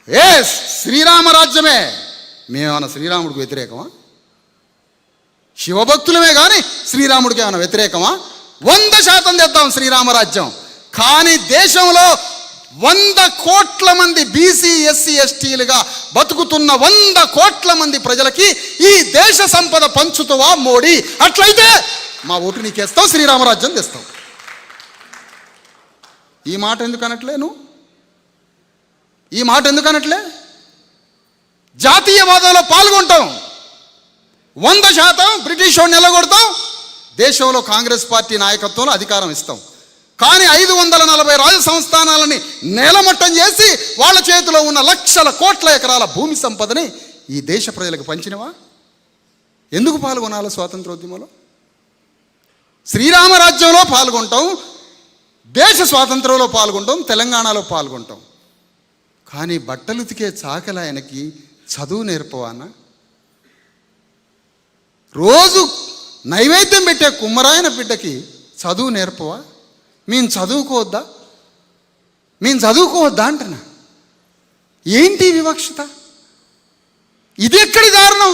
ఏ శ్రీరామరాజ్యమే. మేమేమన్నా శ్రీరాముడికి వ్యతిరేకమా? శివభక్తులమే కానీ శ్రీరాముడికి ఏమైనా వ్యతిరేకమా? 100% తెద్దాం శ్రీరామరాజ్యం. కానీ దేశంలో 100 కోట్ల మంది బీసీ ఎస్సీ ఎస్టీలుగా బతుకుతున్న 100 కోట్ల మంది ప్రజలకి ఈ దేశ సంపద పంచుతావా మోడీ? అట్లయితే మా ఓటు నీకేస్తావు, శ్రీరామరాజ్యం తెస్తావు. ఈ మాట ఎందుకు అనట్లే నువ్వు? ఈ మాట ఎందుకు అనట్లే? జాతీయవాదంలో పాల్గొంటాం, 100% బ్రిటిష్ వాడిని నిలగొడతాం, దేశంలో కాంగ్రెస్ పార్టీ నాయకత్వంలో అధికారం ఇస్తాం. కానీ 540 రాజ సంస్థానాలని నేలమట్టం చేసి వాళ్ళ చేతిలో ఉన్న లక్షల కోట్ల ఎకరాల భూమి సంపదని ఈ దేశ ప్రజలకు పంచినవా? ఎందుకు పాల్గొనాలి స్వాతంత్రోద్యమంలో? శ్రీరామరాజ్యంలో పాల్గొంటాం, దేశ స్వాతంత్రంలో పాల్గొంటాం, తెలంగాణలో పాల్గొంటాం. కానీ బట్టలు ఉతికే చాకలాయనకి చదువు నేర్పవానా? రోజు నైవేద్యం పెట్టే కుమ్మరాయన బిడ్డకి చదువు నేర్పవా? మేము చదువుకోవద్దా? మేము చదువుకోవద్దా అంటున్నా. ఏంటి వివక్షత? ఇది ఎక్కడి దారుణం?